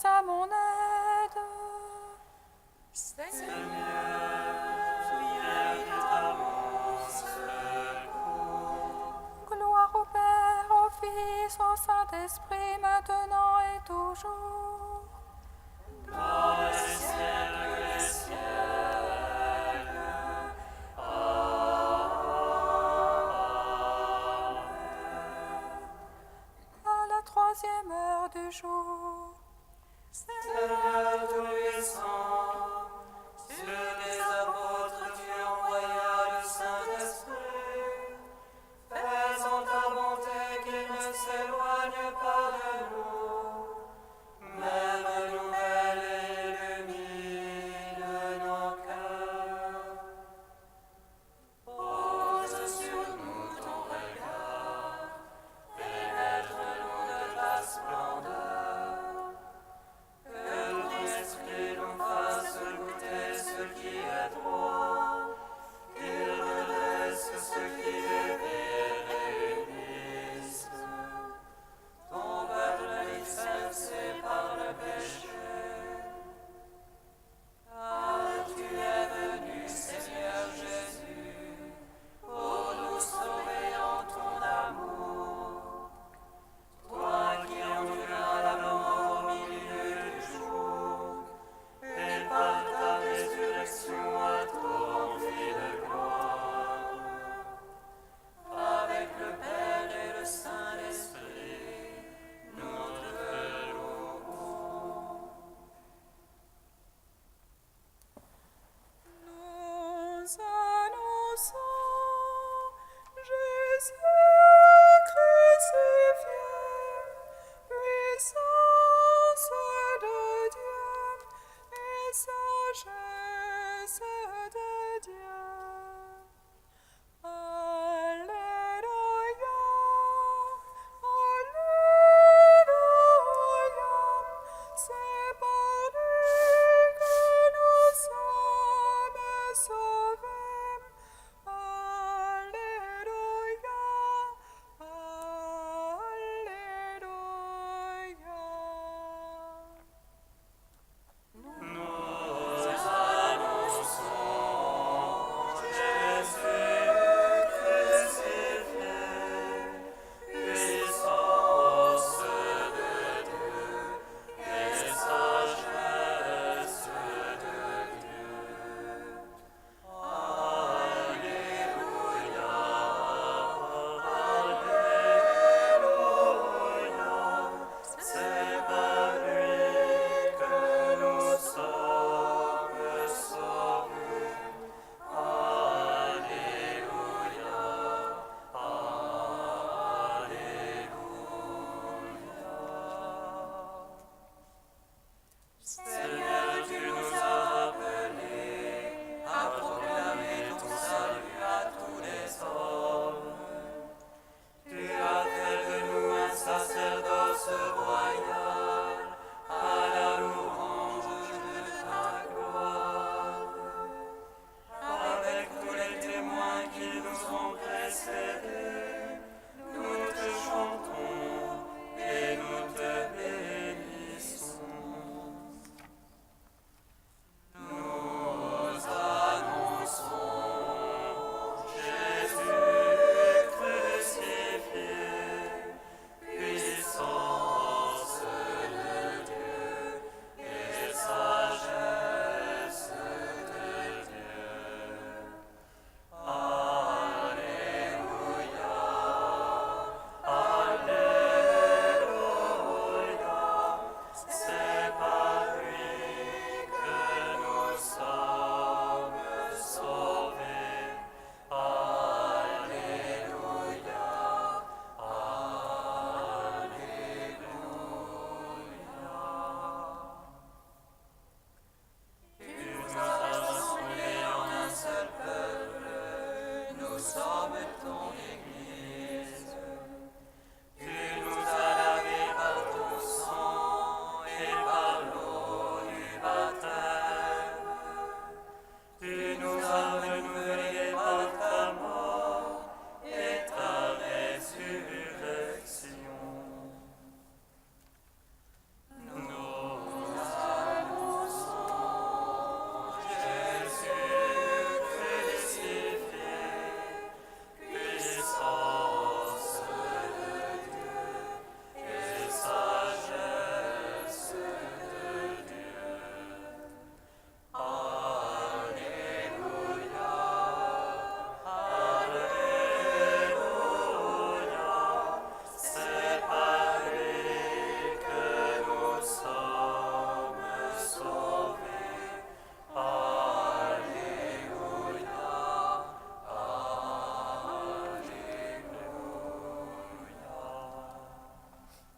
à mon aide. Seigneur, viens à mon secours. Gloire au Père, au Fils, au Saint-Esprit, maintenant et toujours. Dans les siècles des siècles. À la 3e heure du jour. Seigneur Tout-Puissant, sur tes apôtres tu envoyas le Saint-Esprit. Faisons ta bonté qu'il ne s'éloigne pas de nous. Même nouvelle illumine nos cœurs. Pose sur nous ton regard, pénètre-nous de ta splendeur. Que ton esprit nous fasse goûter ce qui est droit, qu'il redresse ce qui est et réunisse ton peuple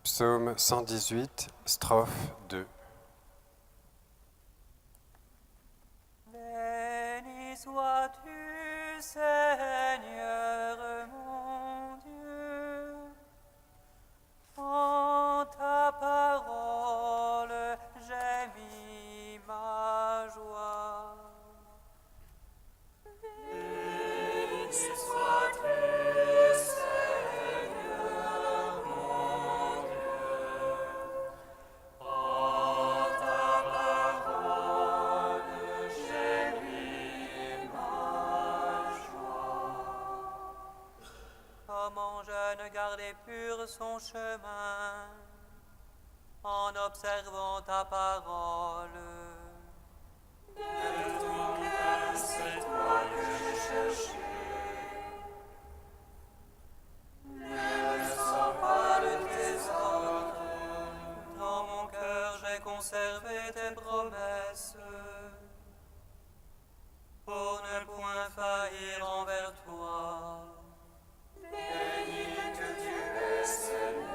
Psaume 118, strophe 2. Béni sois-tu, Seigneur mon Dieu, en ta parole j'ai mis ma joie. Béni sois-tu, Seigneur mon Dieu, en ta parole j'ai mis ma joie. Comment jeune garder pur son chemin en observant ta parole. De ton cœur, c'est toi que je cherchais. Ne me sors pas de tes ordres. Dans mon cœur, j'ai conservé tes promesses pour ne point faillir envers toi. Béni que tu es, Seigneur.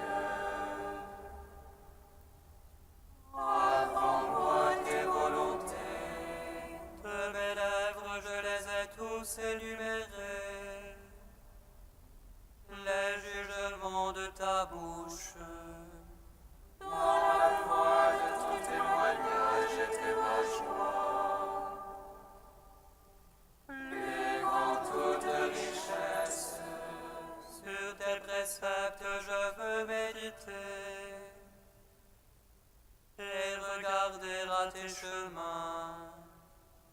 Apprends-moi tes volontés. De mes lèvres, je les ai tous énumérés. Les jugements de ta bouche. Dans la voie de ton témoignage était ma joie. Plus grand toute richesse. Sur tes préceptes je veux méditer et regarder à tes chemins.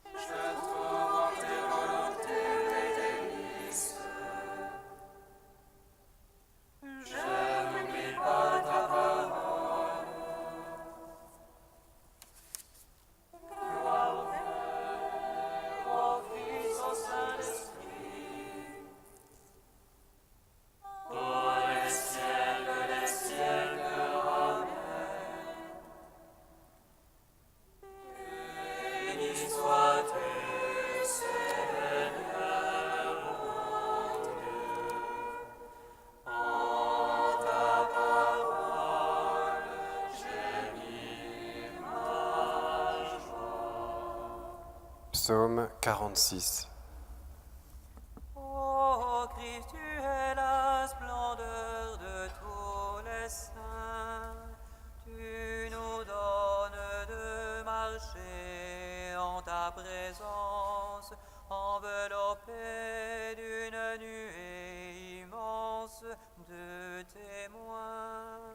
Je trouve en tes volontés des délices. Je n'oublie pas ta parole. Gloire au Père, au Fils, au Saint-Esprit. Pour les siècles, amen. Béni sois-tu, Seigneur mon Dieu, en ta parole j'ai mis ma joie. Psaume 46. Ô Christ, tu es la splendeur de tous les saints. Tu nous donnes de marcher en ta présence, enveloppés d'une nuée immense de témoins.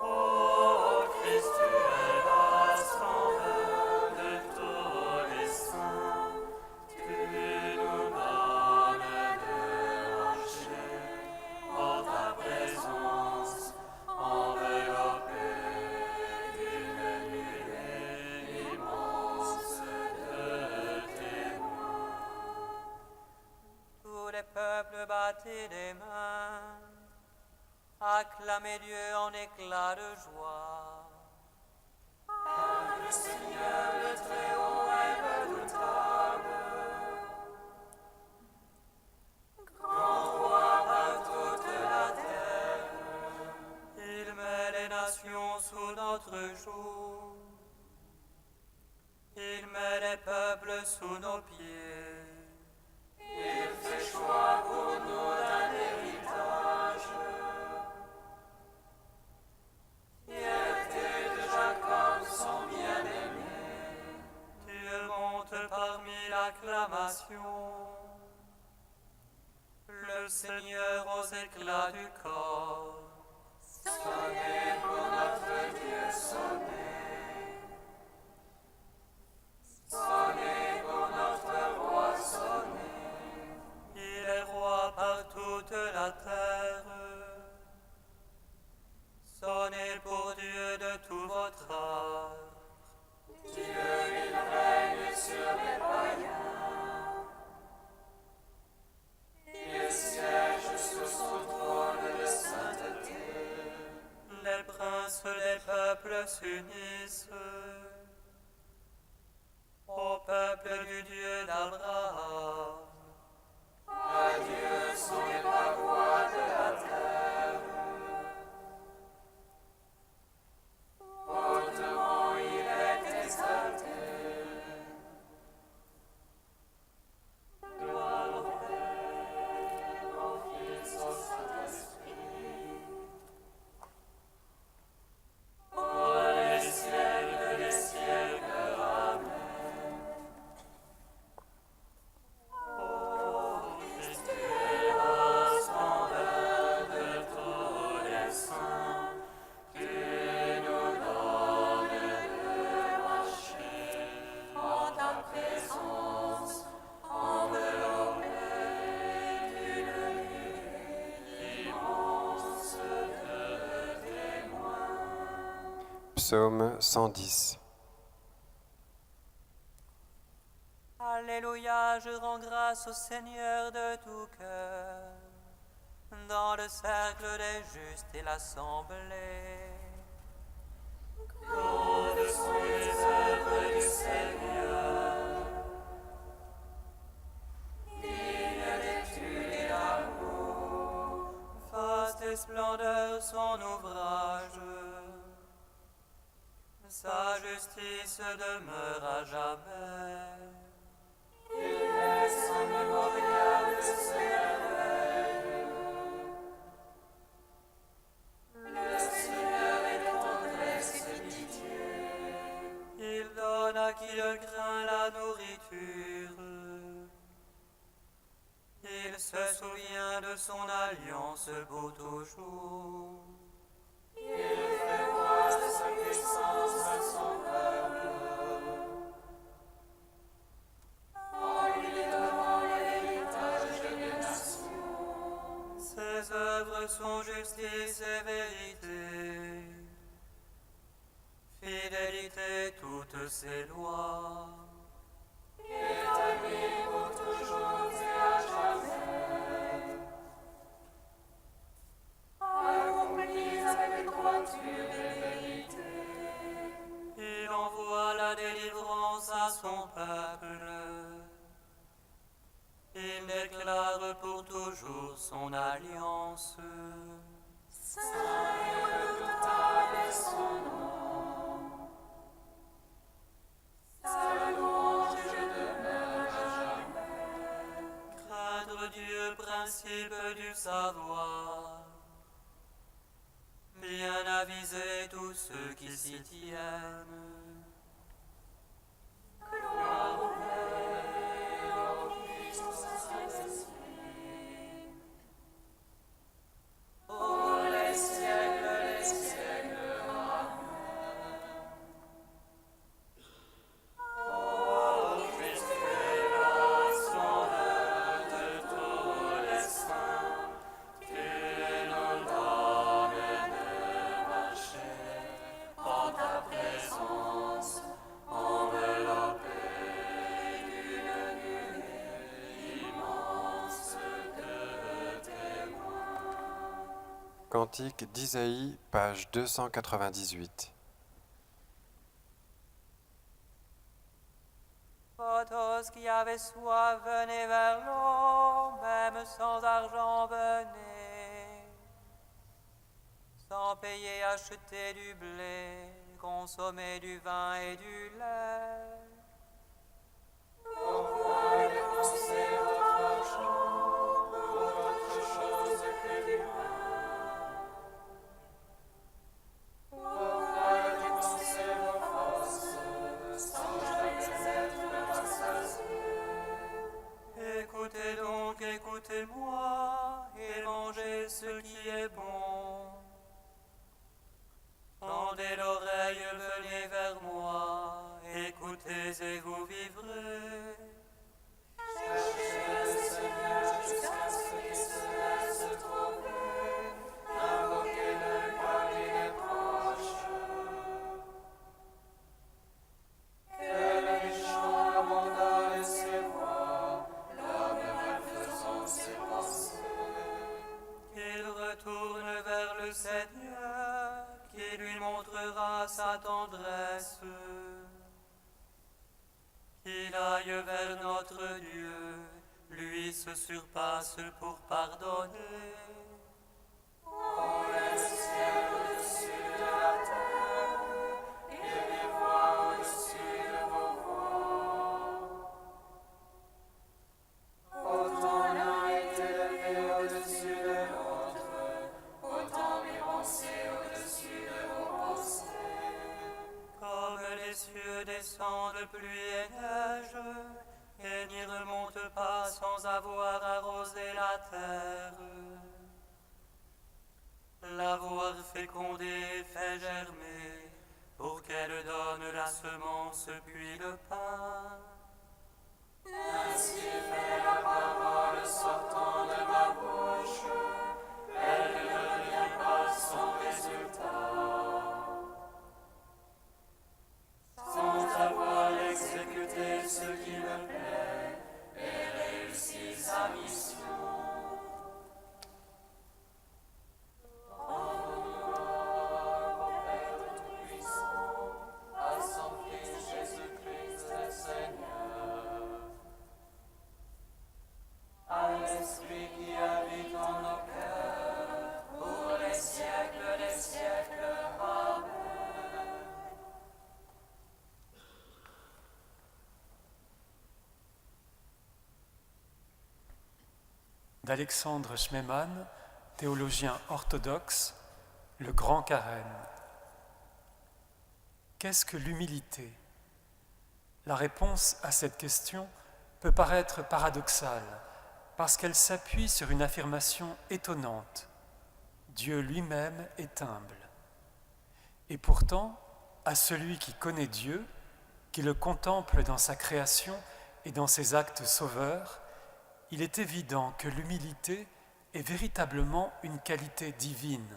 Ô Christ, tu es la splendeur de tous les saints. Tu nous donnes de marcher en ta présence, enveloppés d'une nuée immense de témoins. Tous les peuples battaient des mains, acclamez Dieu en éclats de joie. Le Seigneur, le Très-Haut est redoutable. Grand roi par toute la terre, il met les nations sous notre joug. Il met les peuples sous nos pieds. Il fait choix pour nous d'un héritage. Fierté de Jacob, son bien-aimé. Dieu monte parmi l'acclamation. Le Seigneur aux éclats du corps. Sonnez pour notre Dieu, sonnez. Sonnez pour notre roi, sonnez. Il est roi par toute la terre. Sonnez pour Dieu de tout votre art. Dieu, il règne sur les païens. Il siège sur son trône de sainteté. Les princes des peuples s'unissent au peuple du Dieu d'Abraham. À Dieu sont les parois de la terre. Psaume 110. Alléluia, je rends grâce au Seigneur de tout cœur, dans le cercle des justes et l'assemblée. Grandes sont les œuvres du Seigneur, dignes d'étude et d'amour, vaste et splendeur son ouvrage. Sa justice demeure à jamais. Il laisse en mémorial de ses merveilles. Le Seigneur est tendresse et pitié. Il donne à qui le craint la nourriture. Il se souvient de son alliance pour toujours. Il fait voir sa puissance à son peuple. En lui donnant l'héritage des nations. Ses œuvres sont justice et vérité. Fidélité toutes ses lois. Établi pour toujours et à jamais. Accomplis avec droiture et vérité. Il envoie la délivrance à son peuple. Il déclare pour toujours son alliance. Saint et redoutable est son nom. Sa louange demeure à jamais. Craindre Dieu, principe du savoir. Bien aviser tous ceux qui s'y tiennent. Gloire au Père, au Fils, au Saint-Esprit. Ô les siècles, Amen. Ô Christ, Sauveur de tous les saints, tu nous donnes de marcher en ta présence, enveloppés d'une nuée immense de témoins. Cantique d'Isaïe, page 298. Ô tous qui avez soif, venez vers l'eau, même sans argent, venez. Sans payer, achetez du blé, consommez du vin et du lait. Pourquoi dépenser votre argent pour autre chose que du pain? Pourquoi dépenser vos forces sans jamais être rassasiés? Écoutez donc, écoutez-moi, et mangez ce qui est bon. Tendez l'oreille, venez vers moi, écoutez et vous vivrez. Cherchez le Seigneur jusqu'à ce qu'il se laisse trouver, invoquez-le car il est proche. Que le méchant abandonne ses voies, l'homme malfaisant ses pensées. Qu'il retourne vers le Seigneur, qui lui montrera sa tendresse. Qu'il aille vers notre Dieu, lui se surpasse pour pardonner. Ô les cieux au-dessus de la terre, et les voix au-dessus de vos voix. Autant l'un est élevé au-dessus de l'autre, autant mes pensées au-dessus de vos pensées. Comme les cieux descendent pluie et neige, et n'y remontent pas sans avoir arrosé la terre. L'avoir fécondée et fait germer, pour qu'elle donne la semence puis le pain. Ainsi fait la parole sortant de ma bouche, elle ne revient pas sans résultat. d'Alexandre Schmemann, théologien orthodoxe, le Grand Carême. Qu'est-ce que l'humilité ? La réponse à cette question peut paraître paradoxale parce qu'elle s'appuie sur une affirmation étonnante. Dieu lui-même est humble. Et pourtant, à celui qui connaît Dieu, qui le contemple dans sa création et dans ses actes sauveurs, il est évident que l'humilité est véritablement une qualité divine,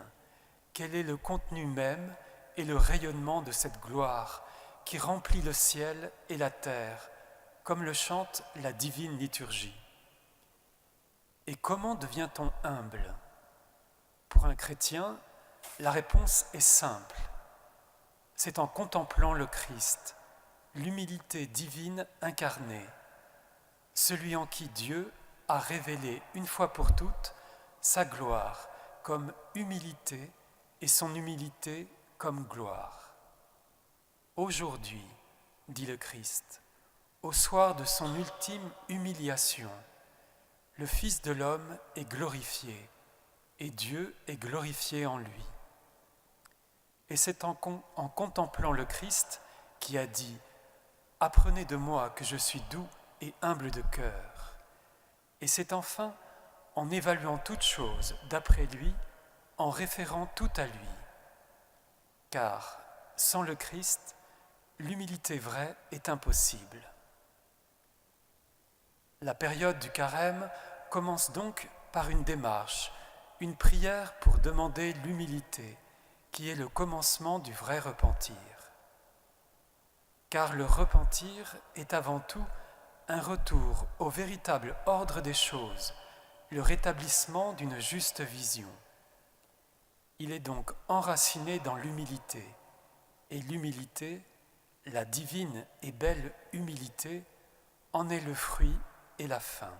qu'elle est le contenu même et le rayonnement de cette gloire qui remplit le ciel et la terre, comme le chante la divine liturgie. Et comment devient-on humble ? Pour un chrétien, la réponse est simple. C'est en contemplant le Christ, l'humilité divine incarnée, celui en qui Dieu a révélé une fois pour toutes sa gloire comme humilité et son humilité comme gloire. Aujourd'hui, dit le Christ, au soir de son ultime humiliation, le Fils de l'homme est glorifié et Dieu est glorifié en lui. Et c'est en contemplant le Christ qui a dit « Apprenez de moi que je suis doux et humble de cœur ». Et c'est enfin en évaluant toute chose d'après lui, en référant tout à lui. Car sans le Christ, l'humilité vraie est impossible. La période du carême commence donc par une démarche, une prière pour demander l'humilité, qui est le commencement du vrai repentir. Car le repentir est avant tout un retour au véritable ordre des choses, le rétablissement d'une juste vision. Il est donc enraciné dans l'humilité, et l'humilité, la divine et belle humilité, en est le fruit et la fin.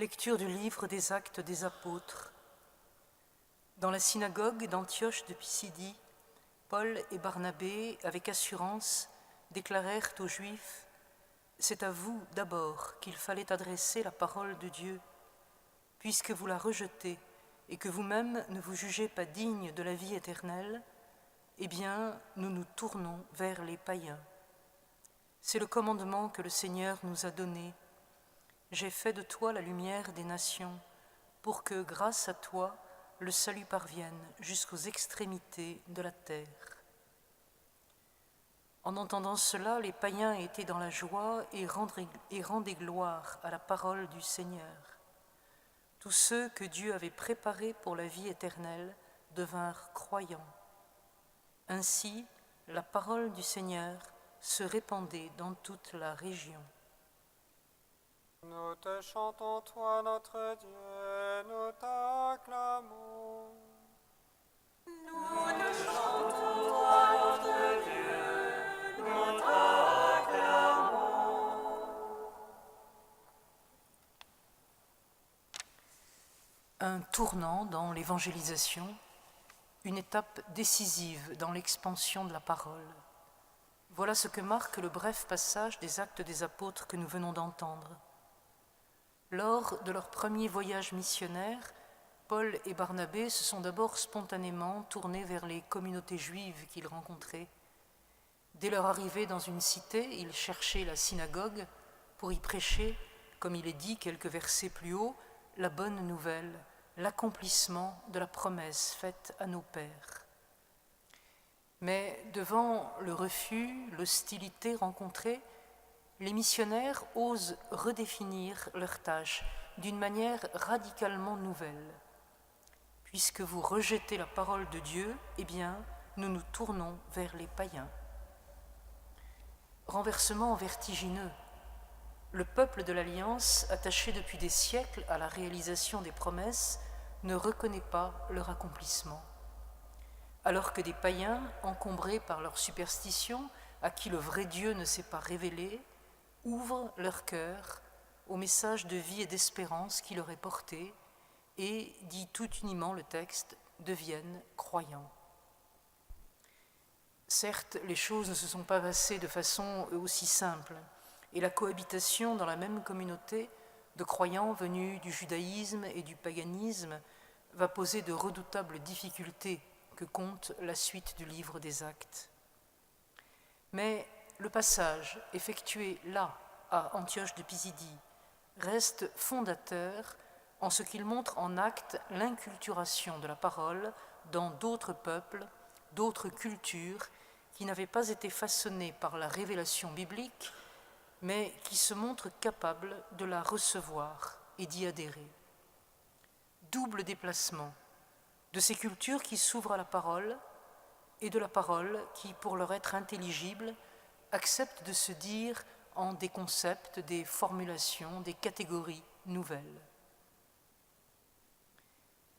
Lecture du livre des Actes des Apôtres. Dans la synagogue d'Antioche de Pisidie, Paul et Barnabé, avec assurance, déclarèrent aux Juifs : « C'est à vous d'abord qu'il fallait adresser la parole de Dieu, puisque vous la rejetez et que vous-même ne vous jugez pas digne de la vie éternelle, eh bien, nous nous tournons vers les païens. C'est le commandement que le Seigneur nous a donné. J'ai fait de toi la lumière des nations, pour que, grâce à toi, le salut parvienne jusqu'aux extrémités de la terre. » En entendant cela, les païens étaient dans la joie et rendaient gloire à la parole du Seigneur. Tous ceux que Dieu avait préparés pour la vie éternelle devinrent croyants. Ainsi, la parole du Seigneur se répandait dans toute la région. Nous te chantons, toi, notre Dieu, nous t'acclamons. Nous te chantons, toi, notre Dieu, nous t'acclamons. Un tournant dans l'évangélisation, une étape décisive dans l'expansion de la parole. Voilà ce que marque le bref passage des Actes des Apôtres que nous venons d'entendre. Lors de leur premier voyage missionnaire, Paul et Barnabé se sont d'abord spontanément tournés vers les communautés juives qu'ils rencontraient. Dès leur arrivée dans une cité, ils cherchaient la synagogue pour y prêcher, comme il est dit quelques versets plus haut, la bonne nouvelle, l'accomplissement de la promesse faite à nos pères. Mais devant le refus, l'hostilité rencontrée, les missionnaires osent redéfinir leur tâche d'une manière radicalement nouvelle. Puisque vous rejetez la parole de Dieu, eh bien, nous nous tournons vers les païens. Renversement vertigineux. Le peuple de l'Alliance, attaché depuis des siècles à la réalisation des promesses, ne reconnaît pas leur accomplissement. Alors que des païens, encombrés par leur superstition, à qui le vrai Dieu ne s'est pas révélé, ouvrent leur cœur au message de vie et d'espérance qui leur est porté et, dit tout uniment le texte, deviennent croyants. Certes, les choses ne se sont pas passées de façon aussi simple, et la cohabitation dans la même communauté de croyants venus du judaïsme et du paganisme va poser de redoutables difficultés que compte la suite du livre des Actes. Mais le passage effectué là, à Antioche de Pisidie, reste fondateur en ce qu'il montre en acte l'inculturation de la parole dans d'autres peuples, d'autres cultures qui n'avaient pas été façonnées par la révélation biblique, mais qui se montrent capables de la recevoir et d'y adhérer. Double déplacement de ces cultures qui s'ouvrent à la parole et de la parole qui, pour leur être intelligible, acceptent de se dire en des concepts, des formulations, des catégories nouvelles.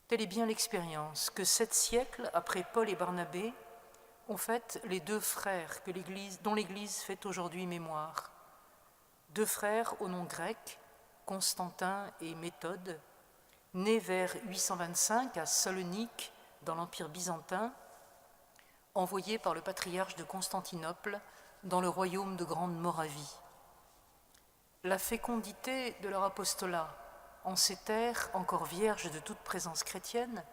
Telle est bien l'expérience que 7 siècles après Paul et Barnabé ont faite les 2 frères dont l'Église fait aujourd'hui mémoire. 2 frères au nom grec, Constantin et Méthode, nés vers 825 à Salonique, dans l'Empire byzantin, envoyés par le patriarche de Constantinople dans le royaume de Grande Moravie. La fécondité de leur apostolat en ces terres encore vierges de toute présence chrétienne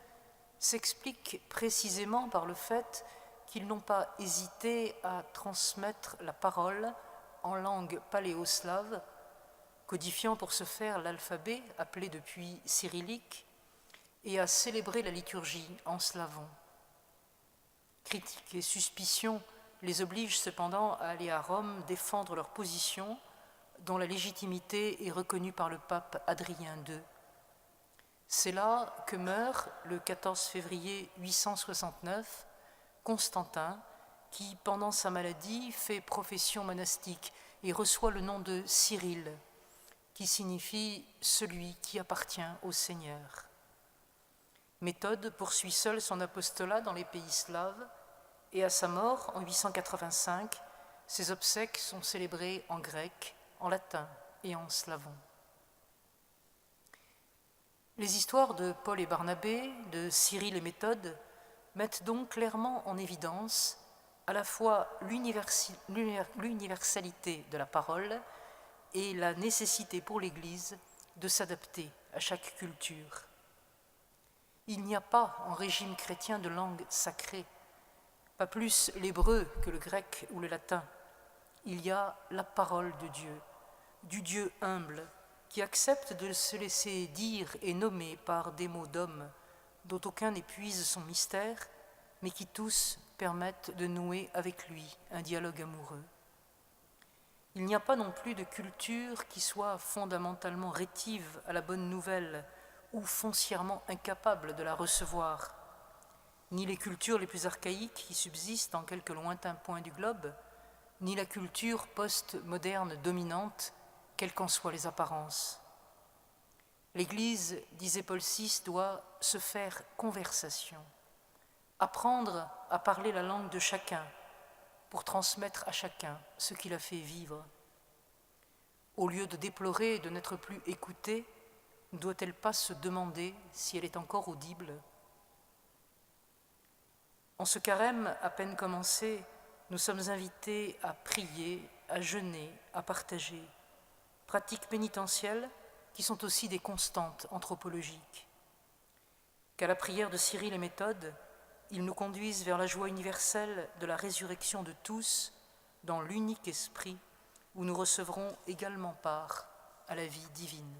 s'explique précisément par le fait qu'ils n'ont pas hésité à transmettre la parole en langue paléoslave, codifiant pour ce faire l'alphabet appelé depuis cyrillique, et à célébrer la liturgie en slavon. Critiques et suspicions les obligent cependant à aller à Rome défendre leur position, dont la légitimité est reconnue par le pape Adrien II. C'est là que meurt, le 14 février 869, Constantin, qui, pendant sa maladie, fait profession monastique et reçoit le nom de Cyrille, qui signifie « celui qui appartient au Seigneur ». Méthode poursuit seul son apostolat dans les pays slaves, et à sa mort, en 885, ses obsèques sont célébrées en grec, en latin et en slavon. Les histoires de Paul et Barnabé, de Cyril et Méthode, mettent donc clairement en évidence à la fois l'universalité de la parole et la nécessité pour l'Église de s'adapter à chaque culture. Il n'y a pas en régime chrétien de langue sacrée, pas plus l'hébreu que le grec ou le latin. Il y a la parole de Dieu, du Dieu humble, qui accepte de se laisser dire et nommer par des mots d'homme, dont aucun n'épuise son mystère, mais qui tous permettent de nouer avec lui un dialogue amoureux. Il n'y a pas non plus de culture qui soit fondamentalement rétive à la bonne nouvelle ou foncièrement incapable de la recevoir, ni les cultures les plus archaïques qui subsistent en quelques lointains points du globe, ni la culture post-moderne dominante, quelles qu'en soient les apparences. L'Église, disait Paul VI, doit se faire conversation, apprendre à parler la langue de chacun pour transmettre à chacun ce qu'il a fait vivre. Au lieu de déplorer de n'être plus écoutée, ne doit-elle pas se demander si elle est encore audible ? En ce carême à peine commencé, nous sommes invités à prier, à jeûner, à partager, pratiques pénitentielles qui sont aussi des constantes anthropologiques. Qu'à la prière de Cyril et Méthode, ils nous conduisent vers la joie universelle de la résurrection de tous dans l'unique esprit où nous recevrons également part à la vie divine.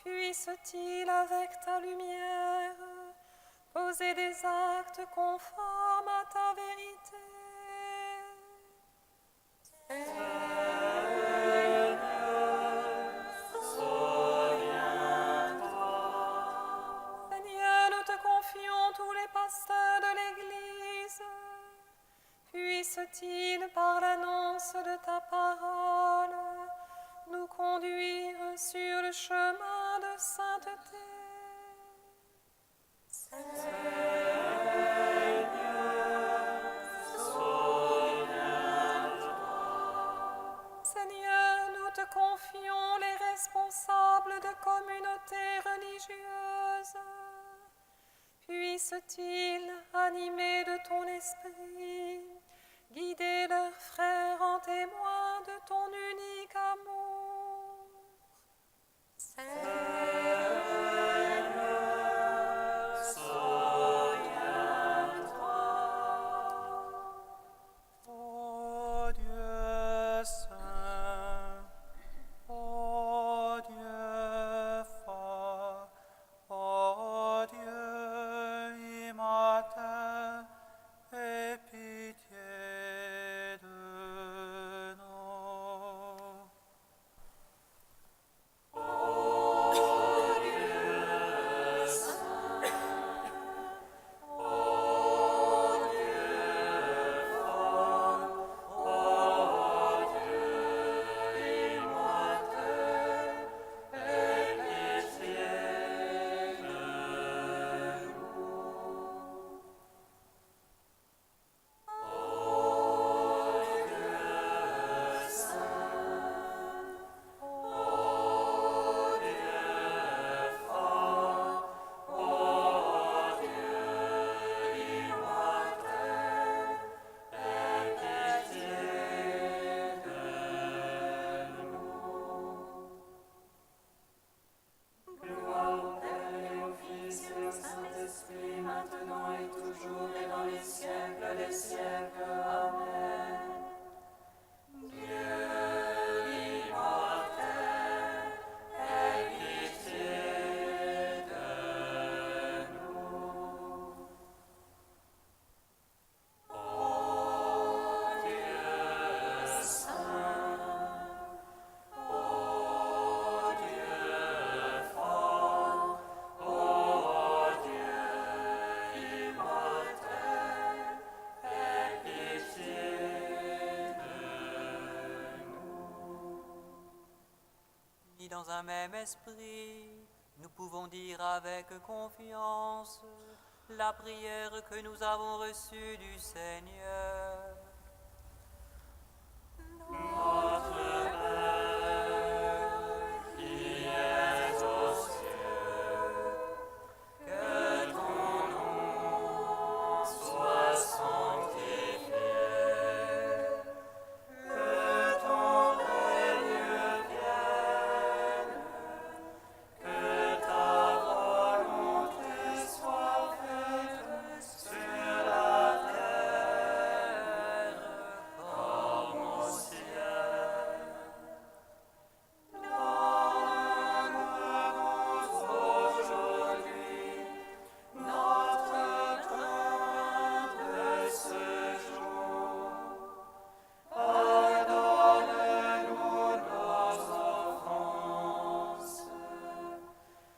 Puisse-t-il avec ta lumière poser des actes conformes à ta vérité. Seigneur, nous te confions tous les pasteurs de l'Église. Puisse-t-il, par l'annonce de ta parole, le chemin de sainteté. Seigneur, nous te confions les responsables de communautés religieuses. Puissent-ils, animés de ton esprit, guider leurs frères en témoin de ton unique amour. Ô Dieu saint, ô Dieu fort, ô Dieu immortel, aie pitié de nous. Dans un même esprit, nous pouvons dire avec confiance la prière que nous avons reçue du Seigneur. Notre Père, qui es aux cieux, que ton nom soit sanctifié, que ton règne vienne, que ta volonté soit faite sur la terre comme au ciel. Donne-nous aujourd'hui notre pain de ce jour. Pardonne-nous nos offenses,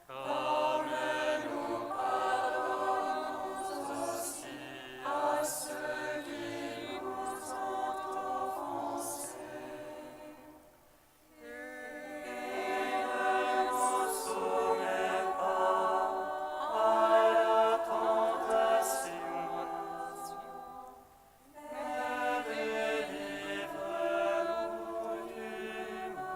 comme nous pardonnons aussi à ceux qui nous ont offensés. Et ne nous soumets pas à la tentation, mais délivre-nous du mal.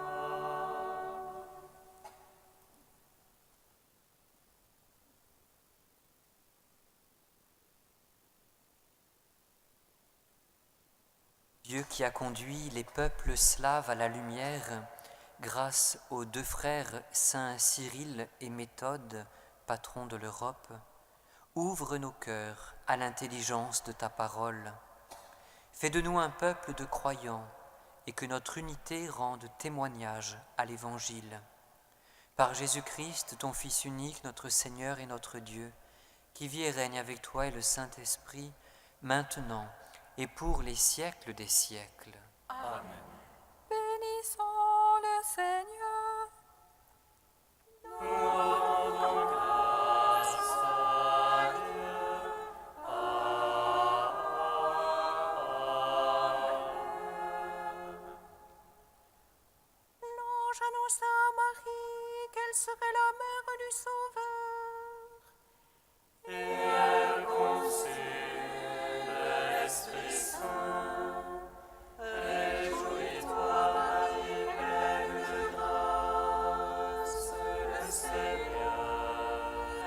Dieu qui a conduit les peuples slaves à la lumière, grâce aux deux frères saints Cyril et Méthode, patrons de l'Europe, ouvre nos cœurs à l'intelligence de ta parole. Fais de nous un peuple de croyants et que notre unité rende témoignage à l'Évangile. Par Jésus-Christ, ton Fils unique, notre Seigneur et notre Dieu, qui vit et règne avec toi et le Saint-Esprit, maintenant et pour les siècles des siècles. Bénissons le Seigneur. Nous rendons grâce à Dieu. Amen. Louange à nous, Sainte Marie, qu'elle serait la mère du Sauveur. Et elle conçut de l'Esprit Saint. Réjouis-toi, Marie, pleine de grâce, le Seigneur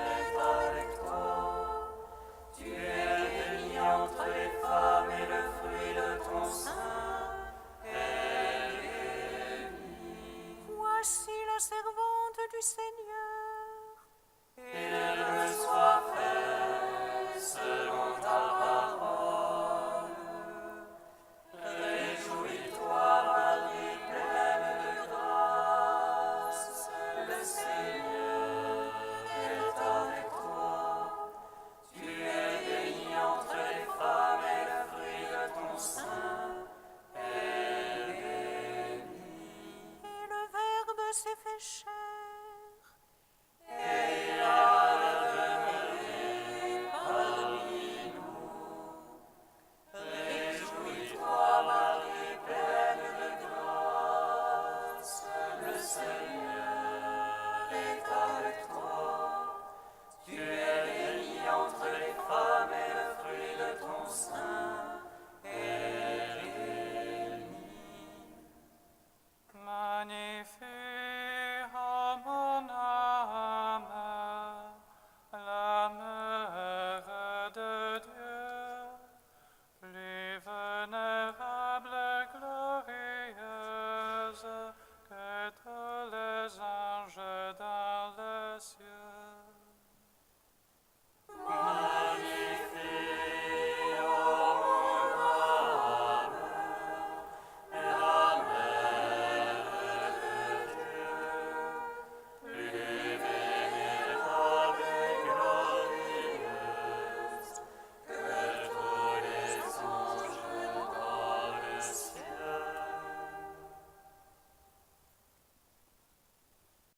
est avec toi. Tu es bénie entre les femmes et le fruit de ton sein est béni. Voici la servante du Seigneur. Il me soit fait selon ta parole. Réjouis-toi, Marie, pleine de grâce, le Seigneur est avec toi. Tu es bénie entre les femmes et le fruit de ton sein est béni. Et le Verbe s'est fait chair